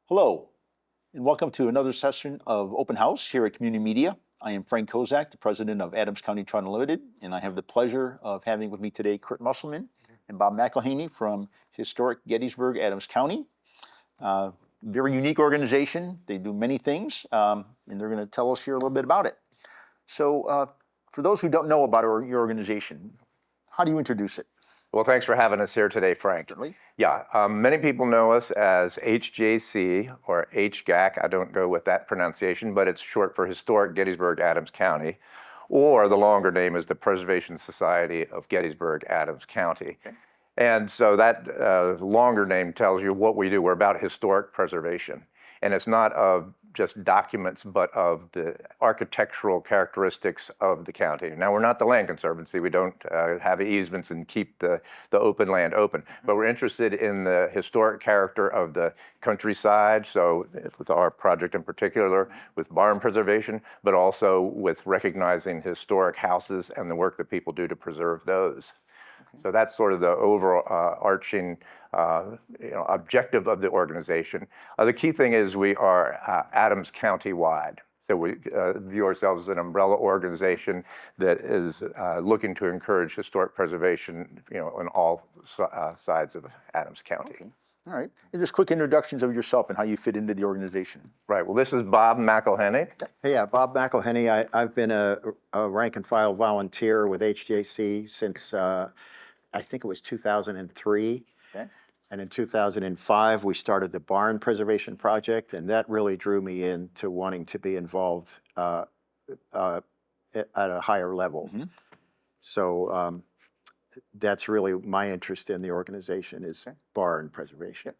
Hello, and welcome to another session of Open House here at Community Media. I am Frank Kozak, the president of Adams County Trout Unlimited, and I have the pleasure of having with me today Curt Musselman and Bob McIlhenny from Historic Gettysburg Adams County. Very unique organization. They do many things, and they're going to tell us here a little bit about it. So for those who don't know about your organization, how do you introduce it? Well, thanks for having us here today, Frank. Certainly. Yeah, many people know us as HGAC or HGAC. I don't go with that pronunciation, but it's short for Historic Gettysburg Adams County, or the longer name is the Preservation Society of Gettysburg Adams County. Okay. And so that longer name tells you what we do. We're about historic preservation. And it's not of just documents, but of the architectural characteristics of the county. Now, we're not the Land Conservancy. We don't have easements and keep the open land open. But we're interested in the historic character of the countryside. So with our project in particular, with barn preservation, but also with recognizing historic houses and the work that people do to preserve those. So that's sort of the overarching objective of the organization. The key thing is we are Adams County wide. So we view ourselves as an umbrella organization that is looking to encourage historic preservation, on all sides of Adams County. Okay. All right. And just quick introductions of yourself and how you fit into the organization. Right. Well, this is Bob McIlhenny. Hey, yeah, Bob McIlhenny. I've been a rank and file volunteer with HGAC since I think it was 2003. Okay. And in 2005, we started the Barn Preservation Project, and that really drew me into wanting to be involved at a higher level. Mm-hmm. So that's really my interest in the organization is barn preservation.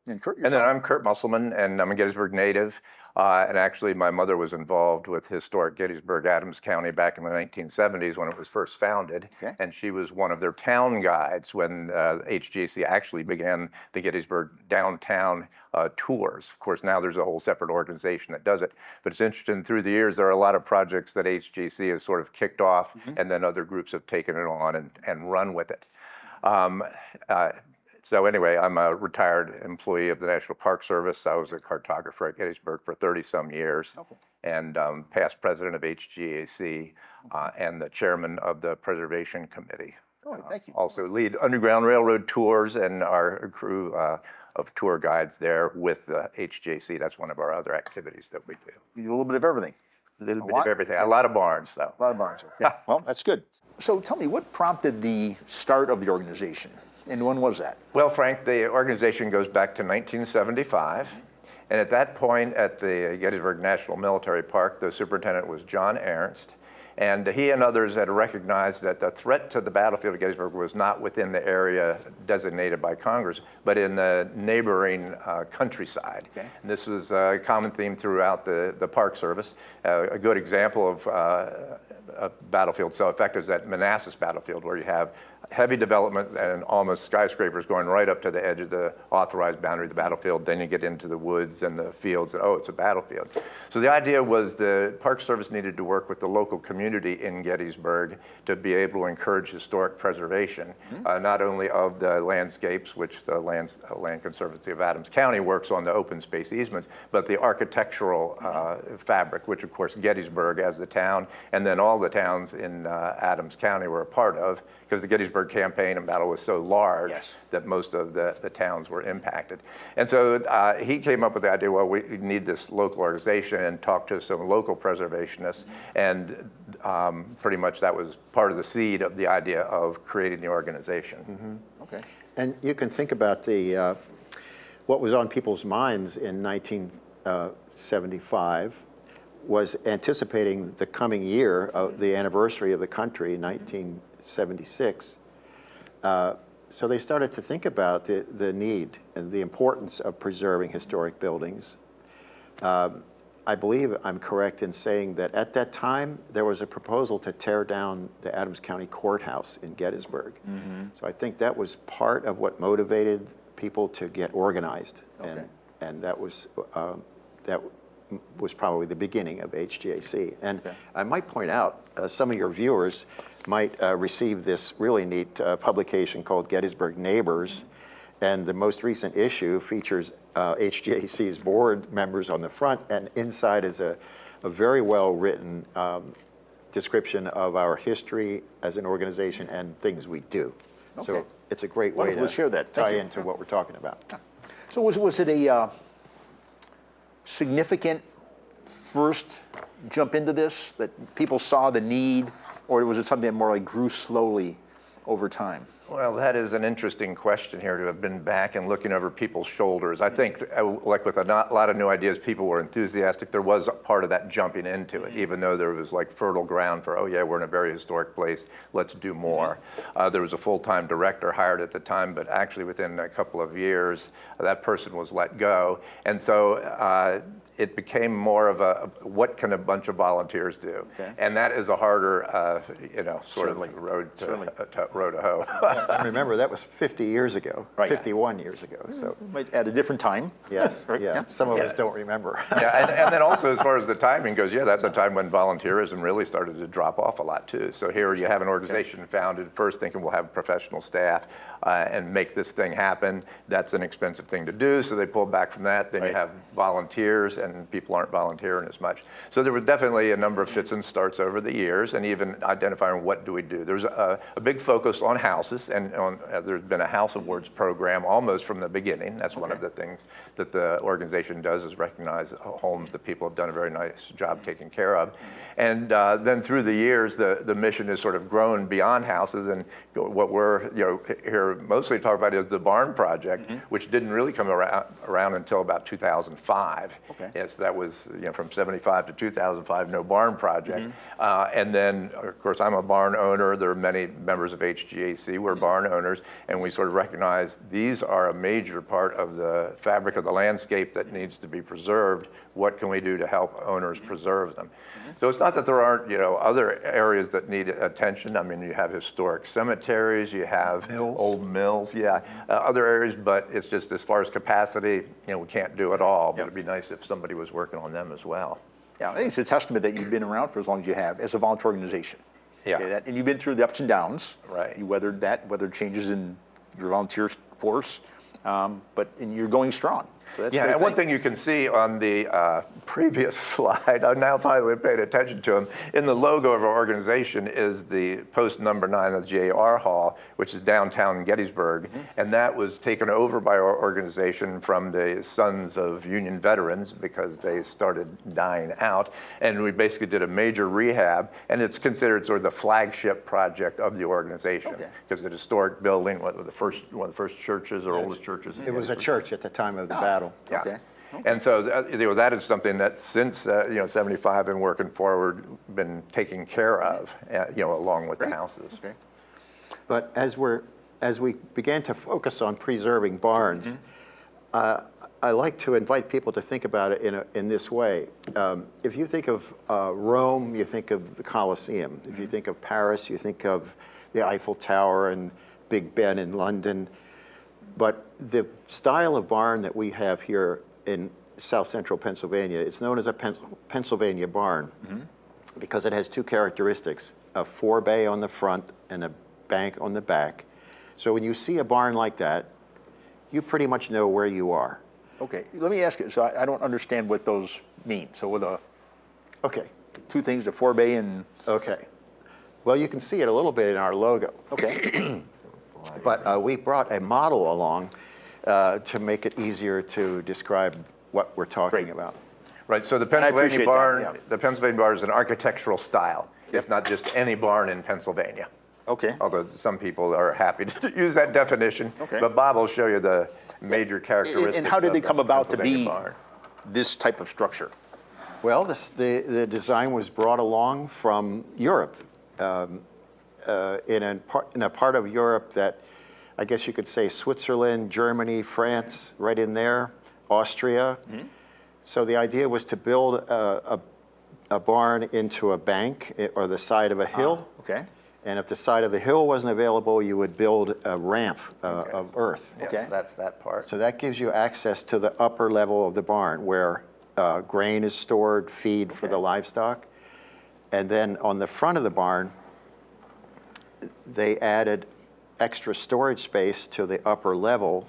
And Curt, And then I'm Curt Musselman, and I'm a Gettysburg native. And actually, my mother was involved with Historic Gettysburg Adams County back in the 1970s when it was first founded. Okay. And she was one of their town guides when HGAC actually began the Gettysburg downtown tours. Of course, now there's a whole separate organization that does it. But it's interesting, through the years, there are a lot of projects that HGAC has sort of kicked off, and then other groups have taken it on and run with it. So anyway, I'm a retired employee of the National Park Service. I was a cartographer at Gettysburg for 30-some years, and past president of HGAC and the chairman of the Preservation Committee. Oh, thank you. Also lead Underground Railroad tours and our crew of tour guides there with the HGAC. That's one of our other activities that we do. You do a little bit of everything. A little bit of everything. A lot of barns, though. A lot of barns. Yeah. Well, that's good. So tell me, what prompted the start of the organization? And when was that? Well, Frank, the organization goes back to 1975. And at that point at the Gettysburg National Military Park, the superintendent was John Ernst. And he and others had recognized that the threat to the battlefield of Gettysburg was not within the area designated by Congress, but in the neighboring countryside. Okay. And this was a common theme throughout the Park Service. A good example of a battlefield so effective is that Manassas battlefield, where you have heavy development and almost skyscrapers going right up to the edge of the authorized boundary of the battlefield. Then you get into the woods and the fields, and it's a battlefield. So the idea was the Park Service needed to work with the local community in Gettysburg to be able to encourage historic preservation, not only of the landscapes, which the Land Conservancy of Adams County works on the open space easements, but the architectural fabric, which of course Gettysburg as the town, and then all the towns in Adams County were a part of, because the Gettysburg campaign and battle was so large that most of the towns were impacted. And so he came up with the idea, well, we need this local organization, and talked to some local preservationists, and pretty much that was part of the seed of the idea of creating the organization. Okay. And you can think about the what was on people's minds in 1975 was anticipating the coming year of the anniversary of the country, 1976. So they started to think about the need and the importance of preserving historic buildings. I believe I'm correct in saying that at that time, there was a proposal to tear down the Adams County Courthouse in Gettysburg. So I think that was part of what motivated people to get organized. And that was probably the beginning of HGAC. And I might point out, some of your viewers might receive this really neat publication called Gettysburg Neighbors. And the most recent issue features HGAC's board members on the front, and inside is a very well-written description of our history as an organization and things we do. Okay. So it's a great way Wonderful to to share that. Thank tie you. into what we're talking about. So was it a significant first jump into this, that people saw the need, or was it something that more like grew slowly over time? Well, that is an interesting question here, to have been back and looking over people's shoulders. I think, like with a lot of new ideas, people were enthusiastic. There was a part of that jumping into it, even though there was like fertile ground for, oh yeah, we're in a very historic place, let's do more. There was a full-time director hired at the time, but actually within a couple of years, that person was let go. And so it became more of a, what can a bunch of volunteers do? Okay. And that is a harder, sort Certainly. of road to Certainly. road to hoe. And remember, that was 50 years ago, Right. 51 years ago. So At a different time? yes, Right. yeah, some of us don't remember. Yeah, and then also as far as the timing goes, yeah, that's a time when volunteerism really started to drop off a lot too. So here you have an organization founded first thinking we'll have professional staff and make this thing happen. That's an expensive thing to do, so they pull back from that. Then Right. you have volunteers, and people aren't volunteering as much. So there was definitely a number of fits and starts over the years, and even identifying what do we do. There's a big focus on houses, and there's been a House Awards program almost from the beginning. That's one of the things that the organization does, is recognize homes that people have done a very nice job taking care of. And then through the years, the mission has sort of grown beyond houses, and what we're here mostly talking about is the barn project, which didn't really come around until about 2005. Okay. Yes, that was from 75 to 2005, no barn project. And then, of course, I'm a barn owner. There are many members of HGAC who are barn owners, and we sort of recognize these are a major part of the fabric of the landscape that needs to be preserved. What can we do to help owners preserve them? So it's not that there aren't other areas that need attention. I mean, you have historic cemeteries, you have old mills, other areas, but it's just as far as capacity, we can't do it all. But it'd be nice if somebody was working on them as well. Yeah, I think it's a testament that you've been around for as long as you have as a volunteer organization. Yeah. Okay, and you've been through the ups and downs. Right. You weathered changes in your volunteer force, and you're going strong. So that's a Yeah, great and one thing. thing you can see on the previous slide, I'm now finally paying attention to them, in the logo of our organization is the post number 9 of the JR Hall, which is downtown Gettysburg, and that was taken over by our organization from the Sons of Union Veterans because they started dying out, and we basically did a major rehab, and it's considered sort of the flagship project of the organization, because the historic building, one of the first churches or oldest churches. in It was a Gettysburg. church at the time of the battle. Yeah. Okay. And so that is something that since 75 and working forward, been taken care of, along with the houses. Okay. But as we began to focus on preserving barns, I like to invite people to think about it in this way. If you think of Rome, you think of the Colosseum. If you think of Paris, you think of the Eiffel Tower and Big Ben in London. But the style of barn that we have here in South Central Pennsylvania, it's known as a Pennsylvania barn because it has two characteristics, a forebay on the front and a bank on the back. So when you see a barn like that, you pretty much know where you are. Okay, let me ask you, so I don't understand what those mean. So with Okay, two things, the forebay and, okay. Well, you can see it a little bit in our logo. okay, But we brought a model along to make it easier to describe what we're talking about. Right, so the appreciate Pennsylvania that, barn, yeah. the Pennsylvania barn is an architectural style. It's not just any barn in Pennsylvania. okay. Although some people are happy to use that definition. Okay. But Bob will show you the major characteristics And how did of they the come about to Pennsylvania be barn. this type of structure? Well, the design was brought along from Europe, in a part of Europe that I guess you could say Switzerland, Germany, France, right in there, Austria. So the idea was to build a barn into a bank or the side of a hill. Okay, And if the side of the hill wasn't available, you would build a ramp of earth. Yes, Okay. that's that part. So that gives you access to the upper level of the barn where grain is stored, feed for the livestock. And then on the front of the barn, they added extra storage space to the upper level,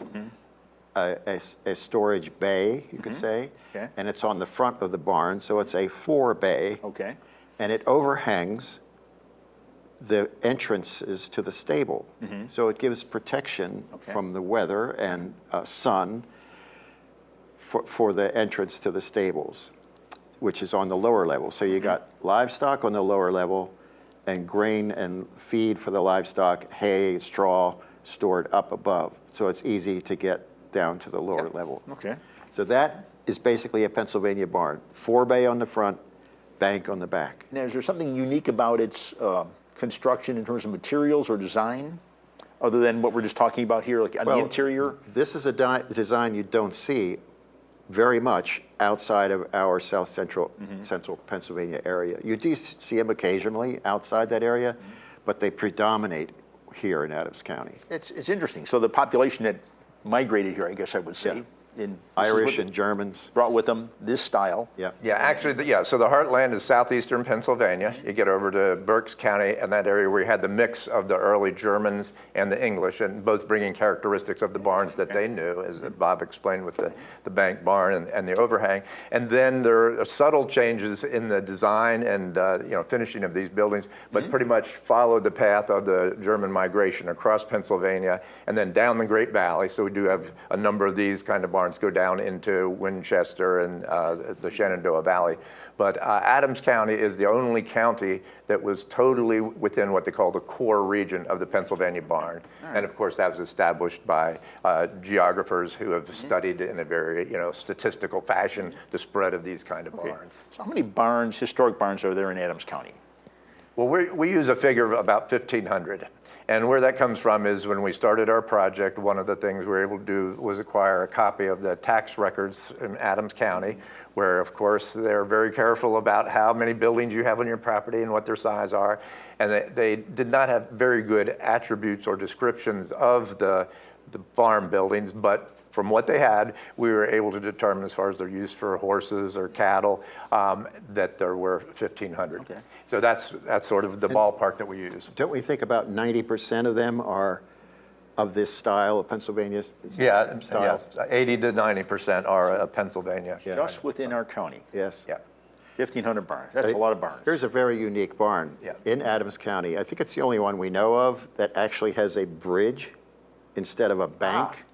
a storage bay, you could say. Okay. And it's on the front of the barn, so it's a 4-bay. Okay. And it overhangs the entrances to the stable. So it gives protection from the weather and sun for the entrance to the stables, which is on the lower level. So you got livestock on the lower level and grain and feed for the livestock, hay, straw stored up above. So it's easy to get down to the lower level. Okay. So that is basically a Pennsylvania barn. 4-bay on the front, bank on the back. Now, is there something unique about its construction in terms of materials or design, other than what we're just talking about here, like on the interior? This is a design you don't see very much outside of our south central Pennsylvania area. You do see them occasionally outside that area, but they predominate here in Adams County. It's interesting. So the population that migrated here, I guess I would say, Irish and Germans. brought with them this style. Yeah. Yeah, actually, so the heartland is southeastern Pennsylvania. You get over to Berks County and that area where you had the mix of the early Germans and the English, and both bringing characteristics of the barns that they knew, as Bob explained with the bank barn and the overhang. And then there are subtle changes in the design and finishing of these buildings, but pretty much followed the path of the German migration across Pennsylvania and then down the Great Valley. So we do have a number of these kind of barns go down into Winchester and the Shenandoah Valley. But Adams County is the only county that was totally within what they call the core region of the Pennsylvania barn. And of course, that was established by geographers who have studied in a very statistical fashion the spread of these kind of barns. So how many barns, historic barns, are there in Adams County? Well, we use a figure of about 1,500. And where that comes from is when we started our project, one of the things we were able to do was acquire a copy of the tax records in Adams County, where, of course, they're very careful about how many buildings you have on your property and what their size are. And they did not have very good attributes or descriptions of the farm buildings, but from what they had, we were able to determine, as far as their use for horses or cattle, that there were 1,500. Okay. So that's sort of the ballpark that we use. Don't we think about 90% of them are of this style, of Pennsylvania Yeah, style? 80 to 90% are Pennsylvania. Yeah. Just within our county, Yes. Yeah. 1,500 barns. That's a lot of barns. Here's a very unique barn Yeah. in Adams County. I think it's the only one we know of that actually has a bridge instead of a bank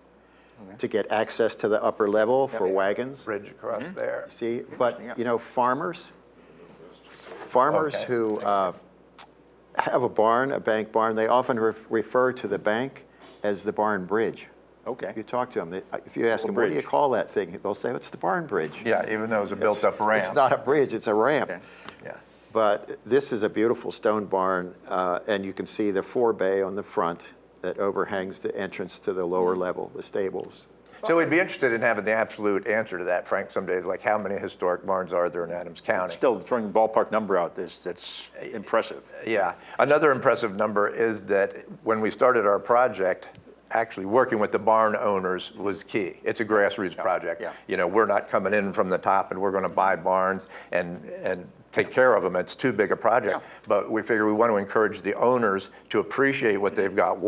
to get access to the upper level for wagons. Bridge across there. See, but farmers Okay. who have a barn, a bank barn, they often refer to the bank as the barn bridge. Okay. If you talk to them, if you ask them, what do you bridge. call that thing? They'll say, it's the barn bridge. Yeah, even though it was a built-up ramp. It's not a bridge, it's a ramp. Okay. Yeah. But this is a beautiful stone barn, and you can see the 4-bay on the front that overhangs the entrance to the lower level, the stables. So we'd be interested in having the absolute answer to that, Frank, someday, like how many historic barns are there in Adams County? Still throwing a ballpark number out, that's impressive. Yeah. Another impressive number is that when we started our project, actually working with the barn owners was key. It's a grassroots project. Yeah. We're not coming in from the top and we're going to buy barns and take care of them. It's too big a project. Yeah. But we figure we want to encourage the owners to appreciate what they've got.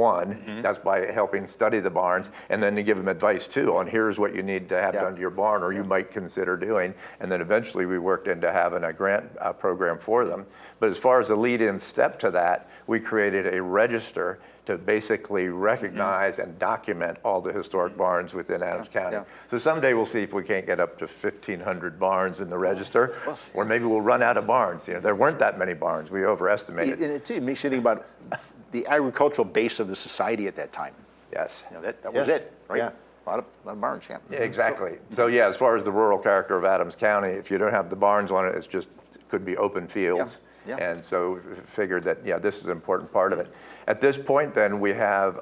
That's by helping study the barns, and then to give them advice too on here's what you need to have done to your barn or you might consider doing. And then eventually we worked into having a grant program for them. But as far as the lead-in step to that, we created a register to basically recognize and document all the historic barns within Adams County. Yeah. So someday we'll see if we can't get up to 1,500 barns in the register, or maybe we'll run out of barns. There weren't that many barns. We overestimated. And it makes you think about the agricultural base of the society at that time. Yes. That was Yes. it, right? Yeah. A lot of barns, yeah. Yeah, exactly. So yeah, as far as the rural character of Adams County, if you don't have the barns on it, it could be open fields. Yeah. And so we figured that, this is an important part of it. At this point then, we have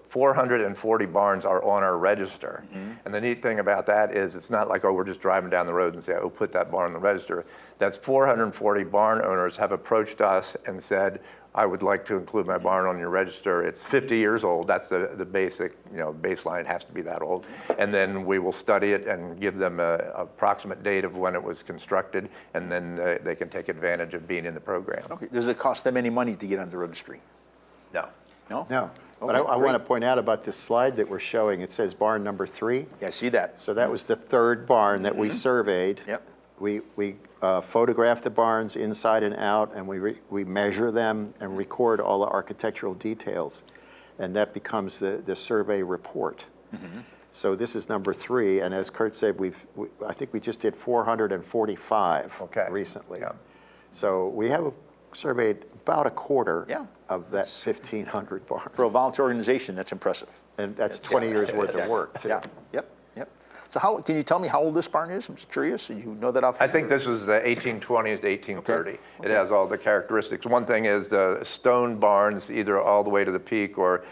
440 barns are on our register. And the neat thing about that is it's not like, we're just driving down the road and say, put that barn on the register. That's 440 barn owners have approached us and said, I would like to include my barn on your register. It's 50 years old. That's the basic, baseline. It has to be that old. And then we will study it and give them an approximate date of when it was constructed, and then they can take advantage of being in the program. Okay. Does it cost them any money to get on the registry? No. No? No, But I want to point out about this slide that we're showing. It says barn number 3. Yeah, I see that. So that was the third barn that we surveyed. Yep. We photograph the barns inside and out, and we measure them and record all the architectural details, and that becomes the survey report. So this is number 3, and as Curt said, I think we just did 445 recently. Yeah. So we have surveyed about a quarter Yeah. of that 1,500 barns. For a volunteer organization, that's impressive. And that's 20 years worth of work, too. Yeah, yep. So can you tell me how old this barn is? I'm just curious. You know that off? I think this was the 1820s to 1830. Okay. It has all the characteristics. One thing is the stone barns, either all the way to the peak or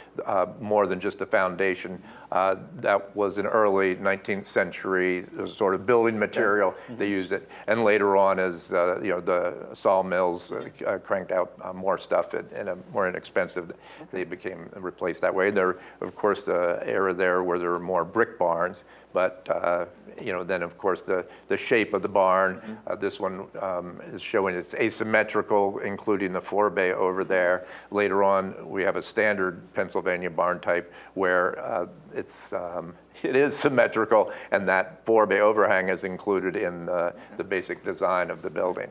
more than just the foundation. That was an early 19th century sort of building material. They used it, and later on, as the sawmills cranked out more stuff and more inexpensive, they became replaced that way. There, of course, the era there where there were more brick barns, but then of course the shape of the barn. This one is showing it's asymmetrical, including the forebay over there. Later on, we have a standard Pennsylvania barn type where it is symmetrical, and that forebay overhang is included in the basic design of the building.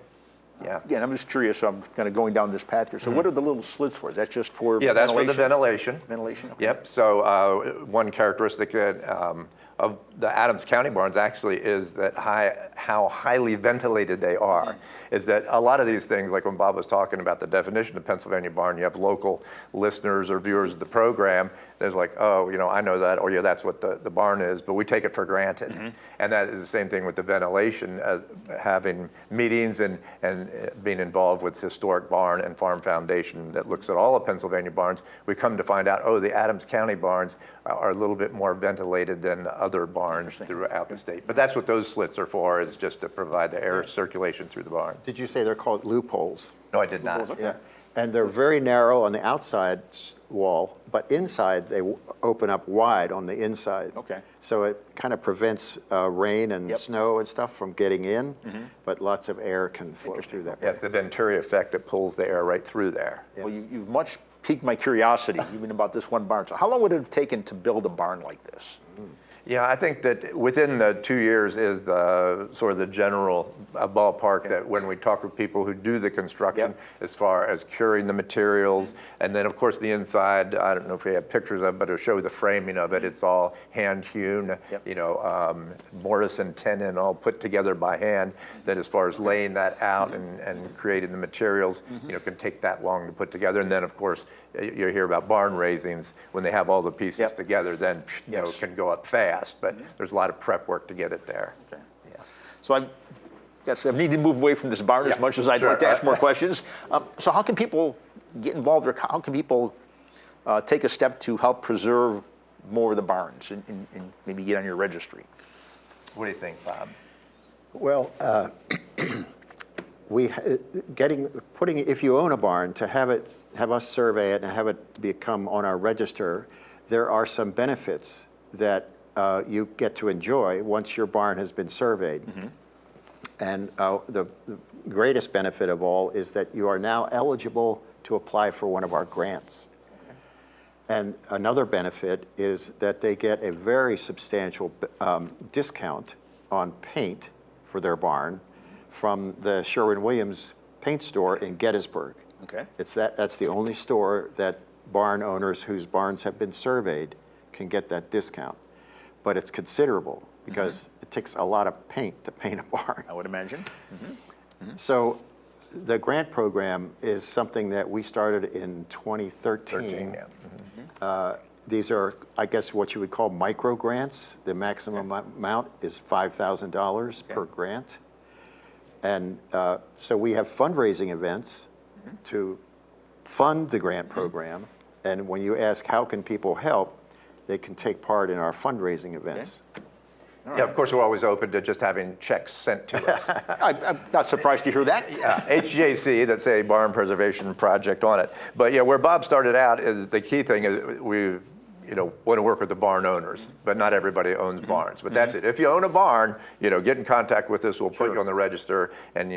Yeah. Again, I'm just curious, so I'm kind of going down this path here. So what are the little slits for? Is that just for Yeah, that's for the ventilation. Ventilation? Okay. Yep. So one characteristic that, of the Adams County barns actually is that how highly ventilated they are. Is that a lot of these things, like when Bob was talking about the definition of Pennsylvania barn, you have local listeners or viewers of the program. There's like, oh, I know that, or yeah, that's what the barn is, but we take it for granted. And that is the same thing with the ventilation. Having meetings and being involved with Historic Barn and Farm Foundation that looks at all of Pennsylvania barns, we come to find out, oh, the Adams County barns are a little bit more ventilated than other barns throughout the state. But that's what those slits are for, is just to provide the air circulation through the barn. Did you say they're called loopholes? No, I did not. Yeah, and they're very narrow on the outside wall, but inside they open up wide on the inside. Okay. So it kind of prevents rain and Yep. snow and stuff from getting in, but lots of air can flow through that. Yes, the Venturi effect, it pulls the air right through there. Well, you've much piqued my curiosity, even about this one barn. So how long would it have taken to build a barn like this? Yeah, I think that within the 2 years is the sort of the general ballpark that when we talk with people who do the construction, Yep. as far as curing the materials, and then of course the inside, I don't know if we have pictures of it, but it'll show the framing of it. It's all hand hewn, Yep. mortise and tenon all put together by hand. That as far as laying that out and creating the materials, can take that long to put together. And then of course you hear about barn raisings when they have all the pieces Yep. together. Then Yes. it can go up fast. But there's a lot of prep work to get it there. Okay. Yeah. So I guess I need to move away from this barn as Yeah, much as I'd sure. like to ask more questions. So how can people get involved, or how can people take a step to help preserve more of the barns and maybe get on your registry? What do you think, Bob? Well, if you own a barn, to have us survey it and have it become on our register, there are some benefits that you get to enjoy once your barn has been surveyed. And the greatest benefit of all is that you are now eligible to apply for one of our grants. And another benefit is that they get a very substantial discount on paint for their barn from the Sherwin-Williams paint store in Gettysburg. Okay. That's the only store that barn owners whose barns have been surveyed can get that discount. But it's considerable because it takes a lot of paint to paint a barn. I would imagine. So the grant program is something that we started in 2013. Yeah. These are, I guess, what you would call micro grants. The maximum amount is $5,000 per grant. And so we have fundraising events to fund the grant program. And when you ask how can people help, they can take part in our fundraising events. Yeah, of course, we're always open to just having checks sent to us. I'm not surprised to hear that. HGAC, that's a barn preservation project on it. But yeah, where Bob started out is the key thing is want to work with the barn owners, but not everybody owns barns. But that's it. If you own a barn, get in contact with us. We'll put you on the register and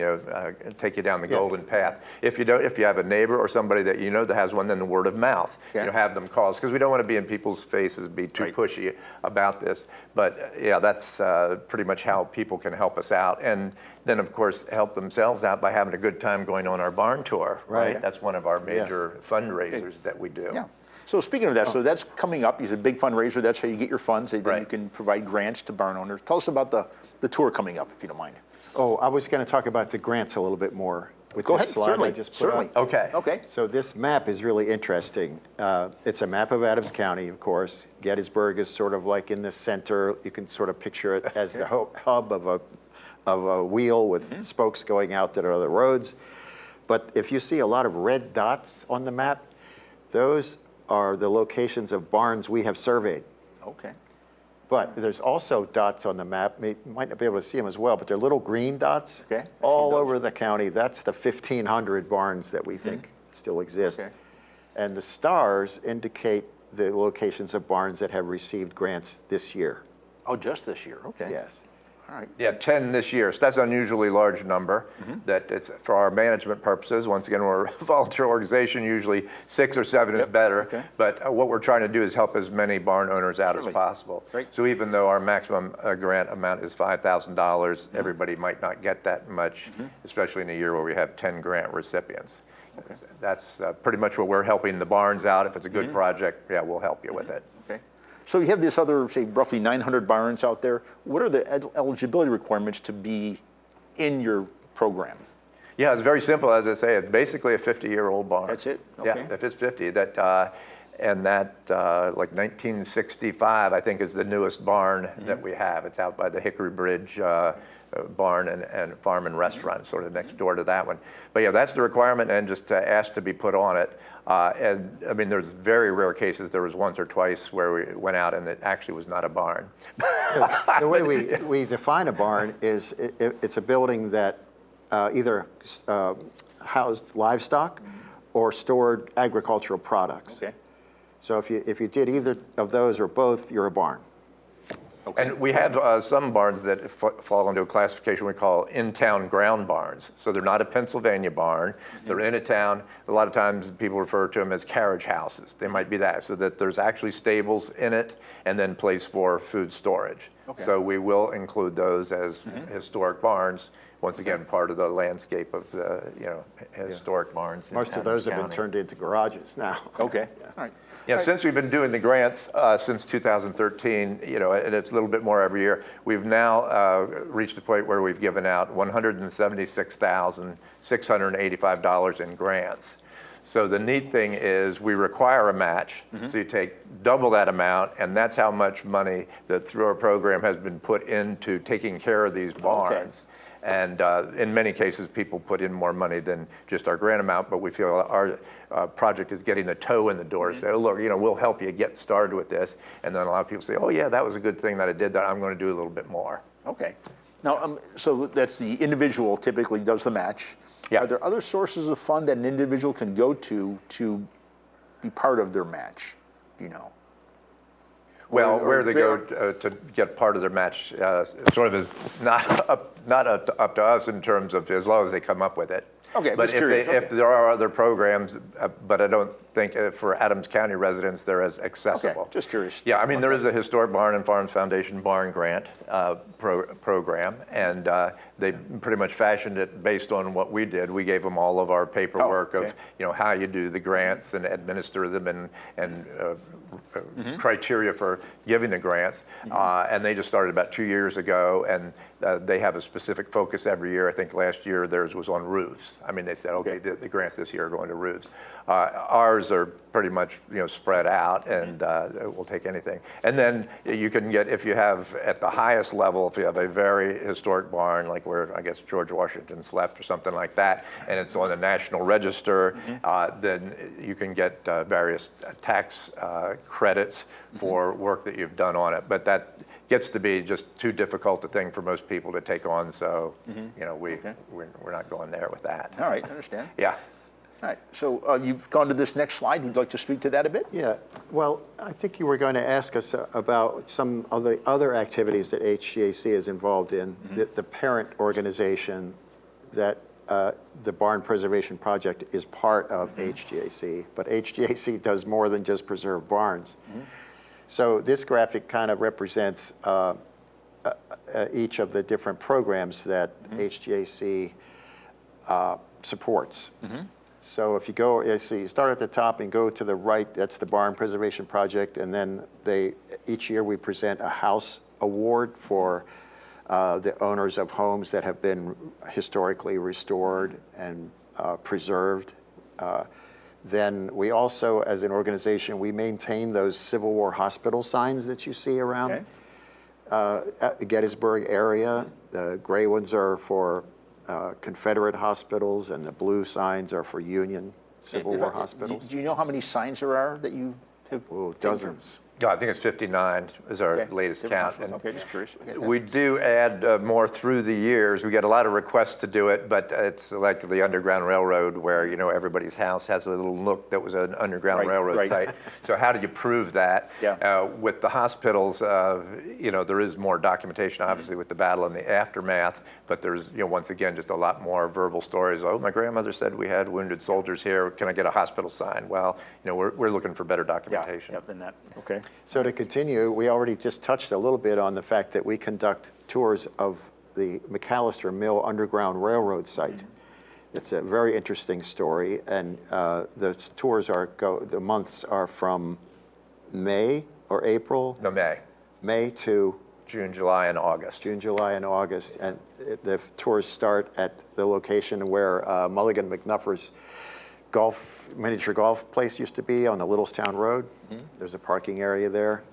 take you down the golden path. If you don't, if you have a neighbor or somebody that that has one, then the word of mouth. Have them call us, because we don't want to be in people's faces, be too pushy about this. But yeah, that's pretty much how people can help us out, and then of course help themselves out by having a good time going on our barn tour. Right. That's one of our major fundraisers that we do. Yeah. So speaking of that, so that's coming up. It's a big fundraiser. That's how you get your funds. And then you can provide grants to barn owners. Tell us about the tour coming up, if you don't mind. Oh, I was going to talk about the grants a little bit more with Go this ahead. slide Certainly. I just put Certainly. up. Okay. Okay. So this map is really interesting. It's a map of Adams County, of course. Gettysburg is sort of like in the center. You can sort of picture it as the hub of a wheel with spokes going out that are the roads. But if you see a lot of red dots on the map, those are the locations of barns we have surveyed. Okay. But there's also dots on the map. You might not be able to see them as well, but they're little green dots Okay. all over the county. That's the 1,500 barns that we think still exist. Okay. And the stars indicate the locations of barns that have received grants this year. Oh, just this year. Okay. Yes. All right. Yeah, 10 this year. So that's an unusually large number. That it's for our management purposes. Once again, we're a volunteer organization. Usually 6 or 7 is better. Okay. But what we're trying to do is help as many barn owners out Certainly. as possible. Great. So even though our maximum grant amount is $5,000, everybody might not get that much, especially in a year where we have 10 grant recipients. That's pretty much what we're helping the barns out. If it's a good project, yeah, we'll help you with it. Okay. So you have this other, say, roughly 900 barns out there. What are the eligibility requirements to be in your program? Yeah, it's very simple. As I say, it's basically a 50-year-old barn. That's it? Yeah, Okay. if it's 50, like 1965, I think, is the newest barn that we have. It's out by the Hickory Bridge barn and farm and restaurant, sort of next door to that one. But yeah, that's the requirement, and just asked to be put on it. And I mean, there's very rare cases. There was once or twice where we went out and it actually was not a barn. The way we define a barn is it's a building that either housed livestock or stored agricultural products. Okay. So if you did either of those or both, you're a barn. Okay. And we have some barns that fall into a classification we call in-town ground barns. So they're not a Pennsylvania barn. They're in a town. A lot of times people refer to them as carriage houses. They might be that, so that there's actually stables in it and then place for food storage. Okay. So we will include those as historic barns. Once again, part of the landscape of the historic barns. in Most of Adams those have been County. turned into garages now. Okay. All right. Yeah, since we've been doing the grants since 2013, and it's a little bit more every year, we've now reached a point where we've given out $176,685 in grants. So the neat thing is we require a match, so you take double that amount, and that's how much money that through our program has been put into taking care of these barns. And in many cases, people put in more money than just our grant amount, but we feel our project is getting the toe in the door. Say, oh, look, we'll help you get started with this. And then a lot of people say, oh, yeah, that was a good thing that I did that. I'm going to do a little bit more. Okay. Now, so that's the individual typically does the match. Yeah. Are there other sources of fund that an individual can go to be part of their match? Do you know? Well, Or where they go to get part of their match sort of is not up to us in terms of as long as they come up with it. Okay, But just curious. if there are other programs, but I don't think for Adams County residents they're as accessible. Okay, just curious. Yeah, I mean, there is a Historic Barn and Farms Foundation barn grant program, and they pretty much fashioned it based on what we did. We gave them all of our paperwork okay. of, how you do the grants and administer them and criteria for giving the grants. And they just started about 2 years ago, and they have a specific focus every year. I think last year theirs was on roofs. I mean, they said, okay, the grants this year are going to roofs. Ours are pretty much, spread out, and we'll take anything. And then you can get, if you have at the highest level, if you have a very historic barn, like where I guess George Washington slept or something like that, and it's on the National Register, then you can get various tax credits for work that you've done on it. But that gets to be just too difficult a thing for most people to take on, so we're not going there with that. All right, I understand. Yeah. All right, so you've gone to this next slide. Would you like to speak to that a bit? Yeah, well, I think you were going to ask us about some of the other activities that HGAC is involved in, the parent organization that the Barn Preservation Project is part of HGAC, but HGAC does more than just preserve barns. So this graphic kind of represents each of the different programs that HGAC supports. So if you go, you start at the top and go to the right, that's the Barn Preservation Project, and then each year we present a house award for the owners of homes that have been historically restored and preserved. Then we also, as an organization, we maintain those Civil War hospital signs that you see around at the Gettysburg area. The gray ones are for Confederate hospitals, and the blue signs are for Union Civil War hospitals. Do you know how many signs there are that you have? Oh, dozens. No, I think it's 59 is our latest count. And okay, just curious. Okay. We do add more through the years. We get a lot of requests to do it, but it's like the Underground Railroad where, you know, everybody's house has a little nook that was an Underground Railroad site. So how do you prove that? With the hospitals, you know, there is more documentation, obviously, with the battle and the aftermath, but there's, you know, once again, just a lot more verbal stories. Oh, my grandmother said we had wounded soldiers here. Can I get a hospital sign? Well, you know, we're looking for better documentation. Yeah, than that. Okay. So to continue, we already just touched a little bit on the fact that we conduct tours of the McAllister Mill Underground Railroad site. It's a very interesting story, and the tours the months are from May or April? No, May. May to? June, July, and August. June, July, and August, and the tours start at the location where Mulligan McNuffer's miniature golf place used to be on the Littlestown Road. There's a parking area there.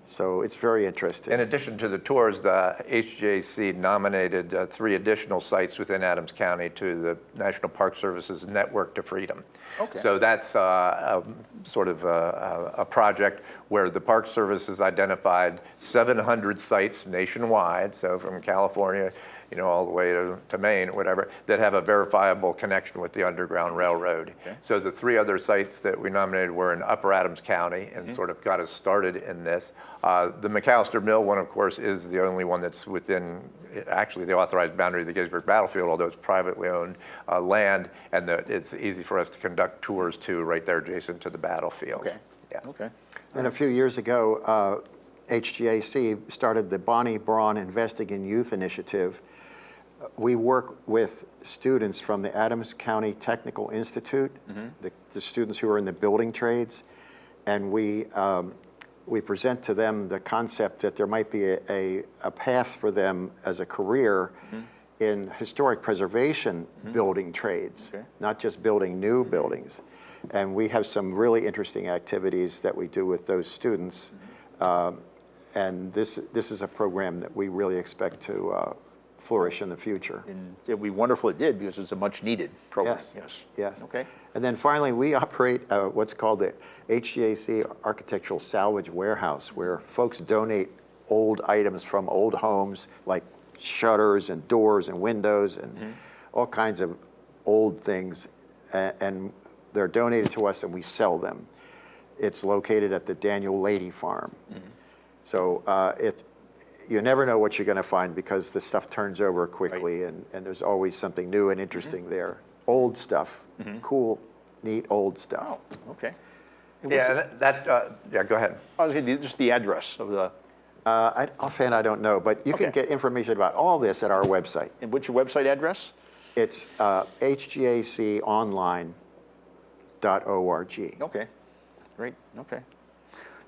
So it's very interesting. In addition to the tours, the HGAC nominated 3 additional sites within Adams County to the National Park Service's Network to Freedom. Okay. So that's sort of a project where the Park Service has identified 700 sites nationwide, so from California, you know, all the way to Maine or whatever, that have a verifiable connection with the Underground Railroad. Okay. So the 3 other sites that we nominated were in Upper Adams County and sort of got us started in this. The McAllister Mill one, of course, is the only one that's within actually the authorized boundary of the Gettysburg Battlefield, although it's privately owned land, and it's easy for us to conduct tours to right there adjacent to the battlefield. Okay. Yeah. Okay. And a few years ago, HGAC started the Bonnie Braun Investing in Youth initiative. We work with students from the Adams County Technical Institute, the students who are in the building trades, and we present to them the concept that there might be a path for them as a career in historic preservation building trades, not just building new buildings. And we have some really interesting activities that we do with those students. And this is a program that we really expect to flourish in the future. And it'd be wonderful it did, because it's a much needed program. Yes. Okay. And then finally, we operate what's called the HGAC Architectural Salvage Warehouse, where folks donate old items from old homes, like shutters and doors and windows and all kinds of old things, and they're donated to us and we sell them. It's located at the Daniel Lady Farm. So you never know what you're going to find, because the stuff turns over quickly, and there's always something new and interesting there. Old stuff, cool, neat old stuff. Oh, okay. Yeah, yeah, go ahead. I was going to just the address of the. Offhand, I don't know, but you can get information about all this at our website. And what's your website address? It's hgaconline.org. Okay, great, okay.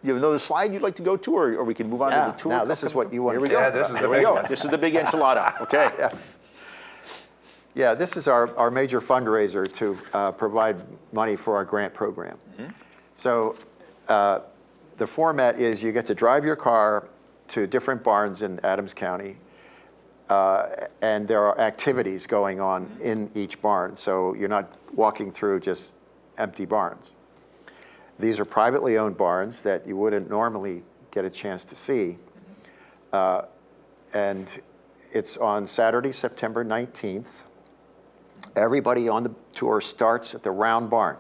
You have another slide you'd like to go to, or we can move on to the tour? Now, this is what you want. Here we go. Yeah, this is the Here we big go. one. This is the big enchilada, okay. Yeah, this is our major fundraiser to provide money for our grant program. So the format is you get to drive your car to different barns in Adams County, and there are activities going on in each barn. So you're not walking through just empty barns. These are privately owned barns that you wouldn't normally get a chance to see. And it's on Saturday, September 19th. Everybody on the tour starts at the round barn.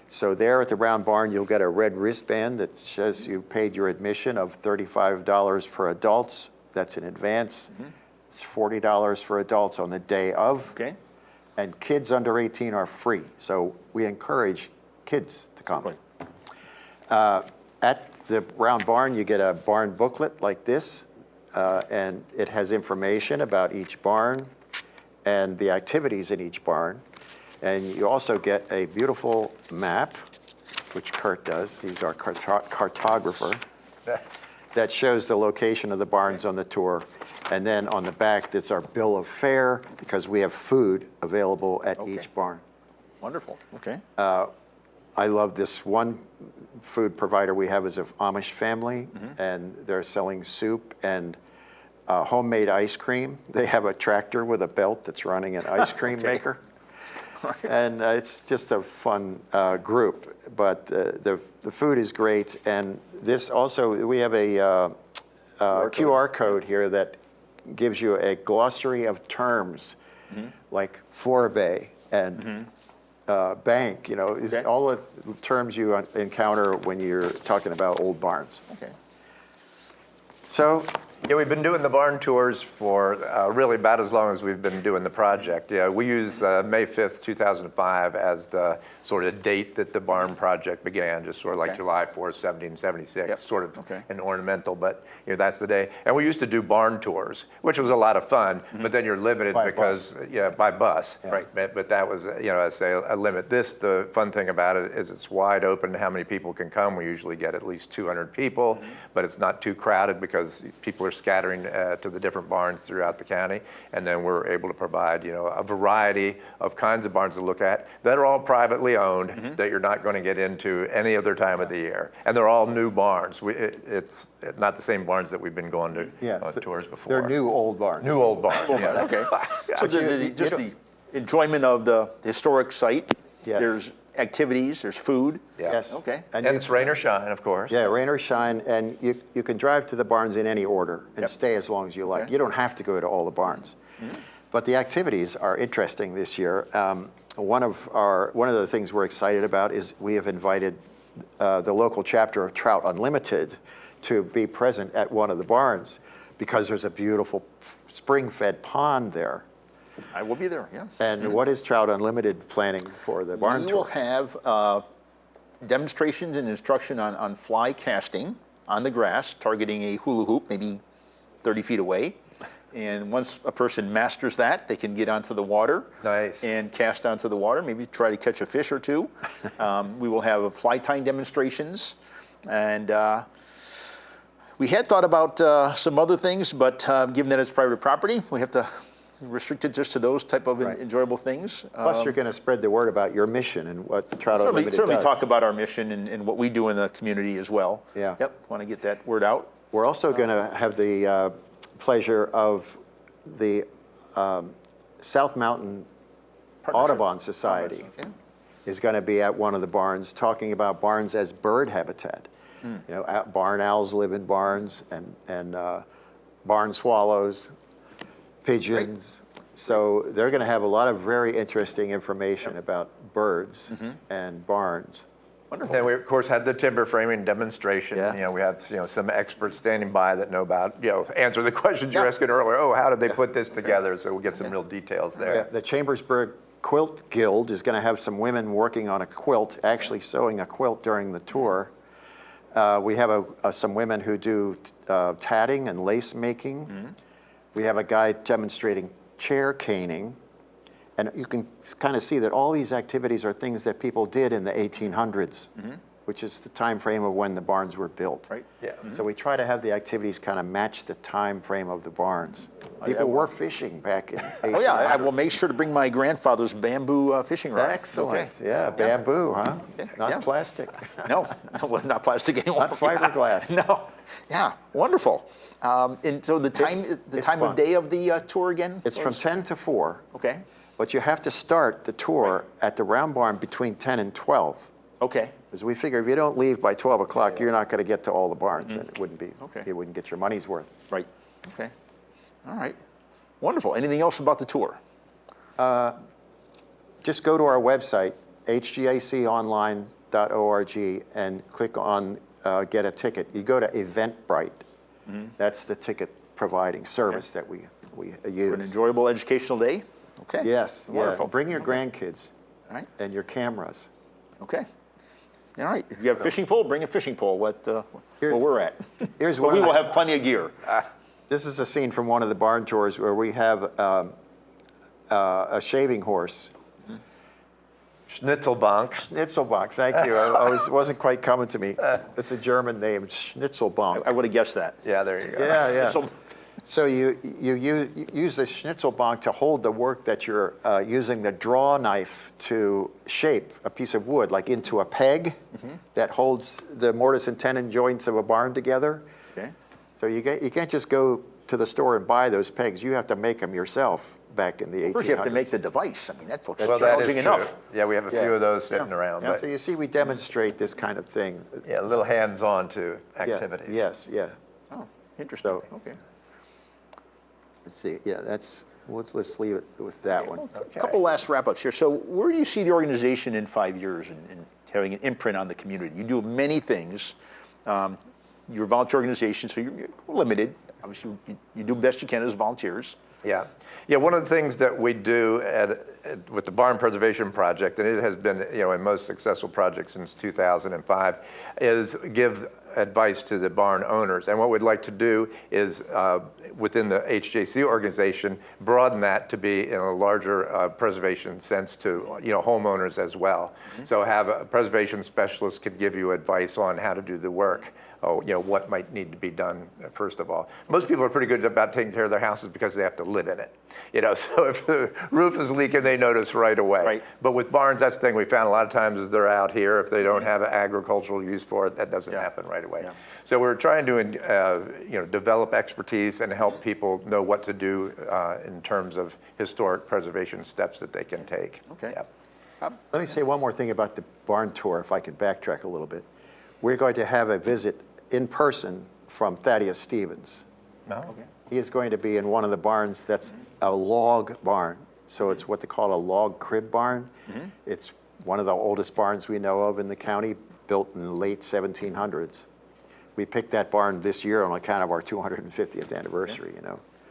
So there at the round barn, you'll get a red wristband that says you paid your admission of $35 for adults. That's in advance. It's $40 for adults on the day of. Okay. And kids under 18 are free. So we encourage kids to come. Right. At the round barn, you get a barn booklet like this, and it has information about each barn and the activities in each barn. And you also get a beautiful map, which Curt does. He's our cartographer, that shows the location of the barns on the tour. And then on the back, that's our bill of fare, because we have food available at each barn. Wonderful. Okay. I love this one food provider we have is an Amish family, and they're selling soup and homemade ice cream. They have a tractor with a belt that's running an ice cream maker. And it's just a fun group, but the food is great. And this also, we have a QR code here that gives you a glossary of terms like forebay and bank, all the terms you encounter when you're talking about old barns. Okay. So, Yeah, we've been doing the barn tours for really about as long as we've been doing the project. Yeah, we use May 5th, 2005 as the sort of date that the barn project began, just sort of like July 4th, 1776, sort of an ornamental, but that's the day. And we used to do barn tours, which was a lot of fun, but then you're limited by bus. Right. But that was, I say a limit. The fun thing about it is it's wide open how many people can come. We usually get at least 200 people, but it's not too crowded because people are scattering to the different barns throughout the county, and then we're able to provide a variety of kinds of barns to look at that are all privately owned, that you're not going to get into any other time of the year, and they're all new barns. It's not the same barns that we've been going to on tours before. they're new old barns. New old barns. Yeah. Okay. So just the enjoyment of the historic site. Yes. There's activities, there's food. Yes. Okay. And it's rain or shine, of course. Yeah, rain or shine, and you can drive to the barns in any order and stay as long as you like. Okay. You don't have to go to all the barns. But the activities are interesting this year. One of the things we're excited about is we have invited the local chapter of Trout Unlimited to be present at one of the barns because there's a beautiful spring-fed pond there. I will be there, yeah. And what is Trout Unlimited planning for the barn We will tour? have demonstrations and instruction on fly casting on the grass, targeting a hula hoop, maybe 30 feet away. And once a person masters that, they can get onto the water and cast onto the water, maybe try to catch a fish or two. We will have fly tying demonstrations. And we had thought about some other things, but given that it's private property, we have to restrict it just to those type of enjoyable things. Plus, you're going to spread the word about your mission and what Trout Unlimited Certainly does. talk about our mission and what we do in the community as well. Yeah. Yep, want to get that word out. We're also going to have the pleasure of the South Mountain Audubon Society is going to be at one of the barns talking about barns as bird habitat. Barn owls live in barns, and barn swallows, pigeons. So they're going to have a lot of very interesting information about birds and barns. Wonderful. And we, of course, had the timber framing demonstration. Yeah. We have some experts standing by that know about, answer the questions you were asking earlier. Oh, how did they put this together? So we'll get some real details there. Yeah, the Chambersburg Quilt Guild is going to have some women working on a quilt, actually sewing a quilt during the tour. We have some women who do tatting and lace making. We have a guy demonstrating chair caning. And you can kind of see that all these activities are things that people did in the 1800s, which is the time frame of when the barns were built. Right. Yeah. So we try to have the activities kind of match the time frame of the barns. People were fishing back in 1800s. Oh yeah, I will make sure to bring my grandfather's bamboo fishing rod. Excellent. Yeah, bamboo, huh? Not plastic. No, well, not plastic anymore. Not fiberglass. No. Yeah, wonderful. And so the time It's of fun. day of the tour again? It's from 10 to 4. Okay. But you have to start the tour at the round barn between 10 and 12. Okay. Because we figure if you don't leave by 12 o'clock, you're not going to get to all the barns, and it wouldn't be. Okay. You wouldn't get your money's worth. Right. Okay. All right. Wonderful. Anything else about the tour? just go to our website, hgaconline.org, and click on get a ticket. You go to Eventbrite. That's the ticket providing service that we use. An enjoyable educational day? Okay. Yes, Wonderful. yeah. Bring your grandkids All right. and your cameras. Okay. All right. If you have a fishing pole, bring a fishing pole. Where we're at. Here's But one we of will the- have plenty of gear. This is a scene from one of the barn tours where we have a shaving horse. Schnitzelbank. Schnitzelbank, thank you. Wasn't quite coming to me. It's a German name, Schnitzelbank. I would have guessed that. Yeah, there you go. Yeah, yeah. So, So you use the Schnitzelbank to hold the work that you're using the draw knife to shape a piece of wood, like into a peg that holds the mortise and tenon joints of a barn together. okay. So you can't just go to the store and buy those pegs. You have to make them yourself back in the 1800s. First, you have to make the device. I mean, that's Well, that is challenging true. enough. Yeah, we have a few of those sitting around. Yeah. But So you see, we demonstrate this kind of thing. yeah, a little hands-on to Yeah, activities. yes, yeah. Oh, interesting. So- Okay. Let's see. Yeah, let's leave it with that one. A couple last wrap-ups here. So where do you see the organization in 5 years and having an imprint on the community? You do many things. You're a volunteer organization, so you're limited. Obviously, you do the best you can as volunteers. Yeah. Yeah, one of the things that we do with the Barn Preservation Project, and it has been, a most successful project since 2005, is give advice to the barn owners. And what we'd like to do is, within the HGAC organization, broaden that to be in a larger preservation sense to, homeowners as well. So have a preservation specialist could give you advice on how to do the work. What might need to be done, first of all. Most people are pretty good about taking care of their houses because they have to live in it. So if the roof is leaking, they notice right away. Right. But with barns, that's the thing we found a lot of times is they're out here. If they don't have an agricultural use for it, that doesn't happen right away. Yeah. So we're trying to, develop expertise and help people know what to do in terms of historic preservation steps that they can take. Okay. Yep. Let me say one more thing about the barn tour, if I can backtrack a little bit. We're going to have a visit in person from Thaddeus Stevens. No? Okay. He is going to be in one of the barns that's a log barn. So it's what they call a log crib barn. It's one of the oldest barns we know of in the county, built in the late 1700s. We picked that barn this year on account of our 250th anniversary,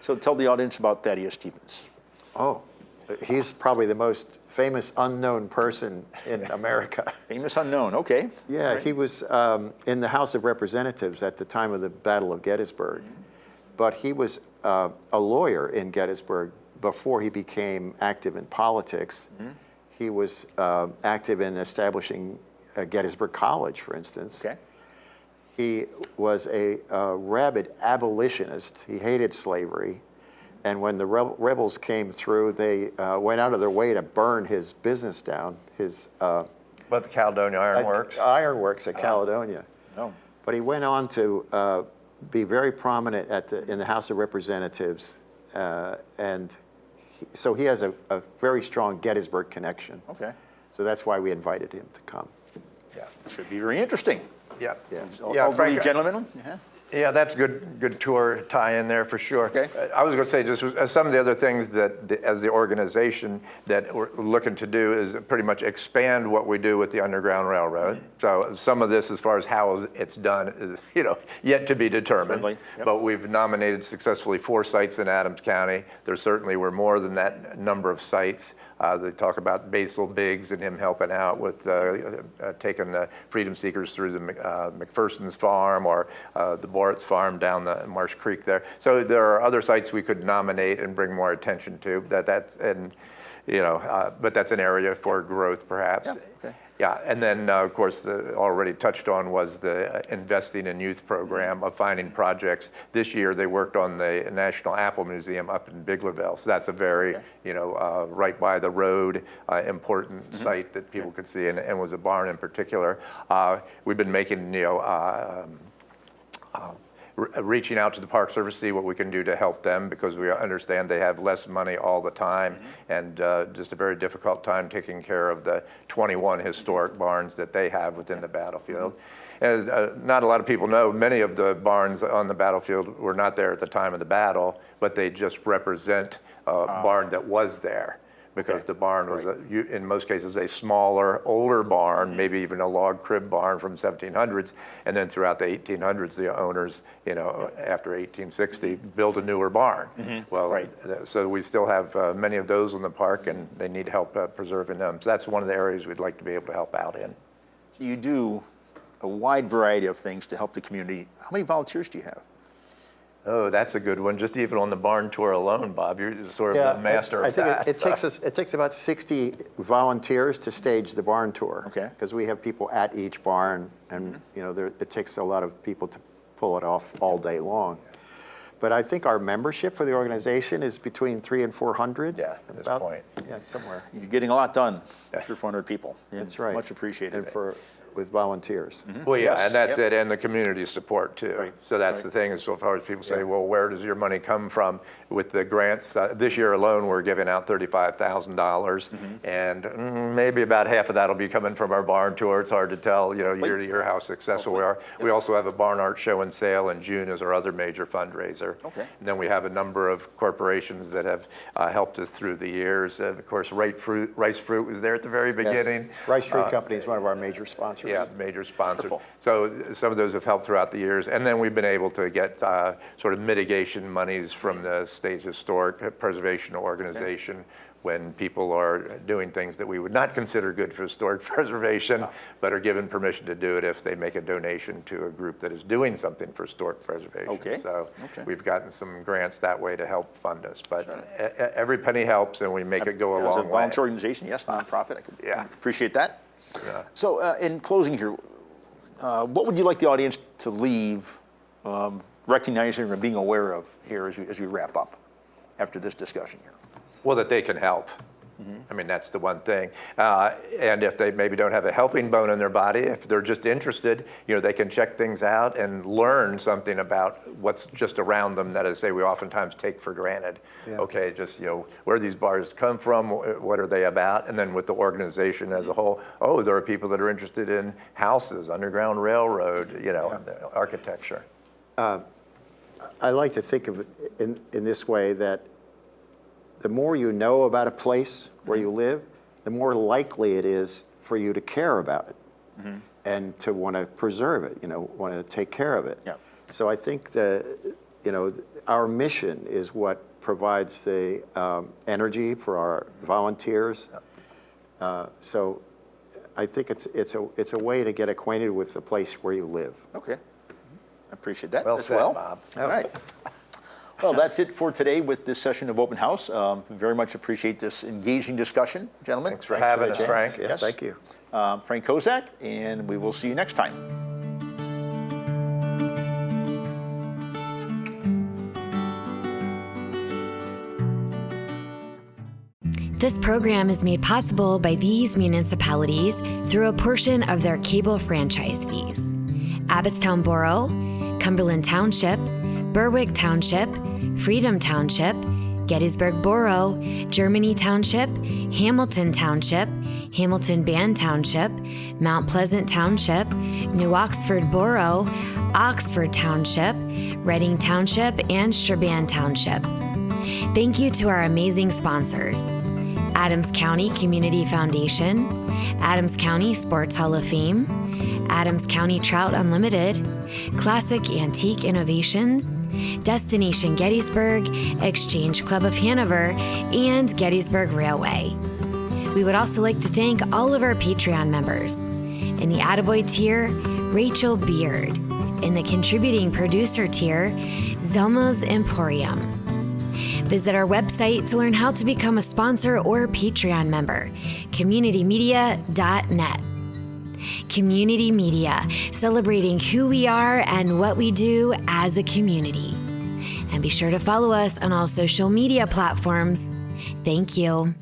So tell the audience about Thaddeus Stevens. Oh, he's probably the most famous unknown person in America. Famous unknown, okay. Yeah, All right. he was in the House of Representatives at the time of the Battle of Gettysburg. But he was a lawyer in Gettysburg before he became active in politics. He was active in establishing Gettysburg College, for instance. Okay. He was a rabid abolitionist. He hated slavery. And when the rebels came through, they went out of their way to burn his business down, his But the Caledonia Iron Works? ironworks at Caledonia. Oh. But he went on to be very prominent in the House of Representatives, so he has a very strong Gettysburg connection. Okay. So that's why we invited him to come. Yeah. Should be very interesting. Yeah. Yeah. Yeah, Elderly Frank, gentlemen. Yeah. Yeah, that's good tour tie in there for sure. Okay. I was going to say just some of the other things that as the organization that we're looking to do is pretty much expand what we do with the Underground Railroad. So some of this as far as how it's done is, yet to be determined. Certainly. Yep. But we've nominated successfully 4 sites in Adams County. There certainly were more than that number of sites. They talk about Basil Biggs and him helping out with taking the freedom seekers through the McPherson's farm or the Boritz farm down the Marsh Creek there. So there are other sites we could nominate and bring more attention to. But that's an area for growth perhaps. Yeah, okay. Yeah, and then of course already touched on was the Investing in Youth program of finding projects. This year they worked on the National Apple Museum up in Biglerville, so that's a very right by the road important site that people could see, and was a barn in particular. We've been making reaching out to the Park Service, see what we can do to help them, because we understand they have less money all the time and just a very difficult time taking care of the 21 historic barns that they have within the battlefield. As not a lot of people know, many of the barns on the battlefield were not there at the time of the battle, but they just represent a barn that was there. because Okay. the barn was, in most cases, a smaller, older barn, maybe even a log crib barn from 1700s. And then throughout the 1800s, the owners, after 1860, built a newer barn. Well, Right. so we still have many of those in the park, and they need help preserving them. So that's one of the areas we'd like to be able to help out in. You do a wide variety of things to help the community. How many volunteers do you have? Oh, that's a good one. Just even on the barn tour alone, Bob, you're sort of the master I of think that. it takes about 60 volunteers to stage the barn tour. Okay. Because we have people at each barn, and it takes a lot of people to pull it off all day long. But I think our membership for the organization is between 300 and 400. Yeah, at this point. Yeah, somewhere. You're getting a lot done, 300 or 400 people. That's right. Much appreciated. And with volunteers. Well, yeah, Yes, and that's yep. it, and the community support too. Right, So that's right. the thing, is so far as people say, well, where does your money come from? With the grants, this year alone, we're giving out $35,000, and maybe about half of that will be coming from our barn tour. It's hard to tell, year to year how successful we are. We also have a barn art show and sale in June as our other major fundraiser. Okay. And then we have a number of corporations that have helped us through the years. And of course, Rice Fruit was there at the very beginning. Yes. Rice Fruit Company is one of our major sponsors. Yeah, major sponsor. Wonderful. So some of those have helped throughout the years. And then we've been able to get sort of mitigation monies from the State Historic Preservation Organization when people are doing things that we would not consider good for historic preservation, but are given permission to do it if they make a donation to a group that is doing something for historic preservation. Okay. So Okay. we've gotten some grants that way to help fund us. But every penny helps, and we make it go a As long a way. volunteer organization, yes, nonprofit. I could Yeah. appreciate that. Yeah. So in closing here, what would you like the audience to leave recognizing or being aware of here as we wrap up after this discussion here? Well, that they can help. I mean, that's the one thing. And if they maybe don't have a helping bone in their body, if they're just interested, they can check things out and learn something about what's just around them that, as I say, we oftentimes take for granted. Yeah. Okay, just, where these bars come from, what are they about? And then with the organization as a whole, there are people that are interested in houses, Underground Railroad, architecture. I like to think of it in this way, that the more you know about a place where you live, the more likely it is for you to care about it and to want to preserve it, want to take care of it. Yeah. So I think that, our mission is what provides the energy for our volunteers. So I think it's a way to get acquainted with the place where you live. Okay. I appreciate that Well as said, well. Bob. All right. Well, that's it for today with this session of Open House. Very much appreciate this engaging discussion, gentlemen. Thanks for having us, James. Frank. Yeah, Yes. thank you. Frank Kozak, and we will see you next time. This program is made possible by these municipalities through a portion of their cable franchise fees: Abbottstown Borough, Cumberland Township, Berwick Township, Freedom Township, Gettysburg Borough, Germany Township, Hamilton Township, Hamilton Band Township, Mount Pleasant Township, New Oxford Borough, Oxford Township, Reading Township, and Strabane Township. Thank you to our amazing sponsors: Adams County Community Foundation, Adams County Sports Hall of Fame, Adams County Trout Unlimited, Classic Antique Innovations, Destination Gettysburg, Exchange Club of Hanover, and Gettysburg Railway. We would also like to thank all of our Patreon members. In the Attaboy tier, Rachel Beard. In the contributing producer tier, Zelma's Emporium. Visit our website to learn how to become a sponsor or Patreon member, communitymedia.net. Community Media, celebrating who we are and what we do as a community. And be sure to follow us on all social media platforms. Thank you.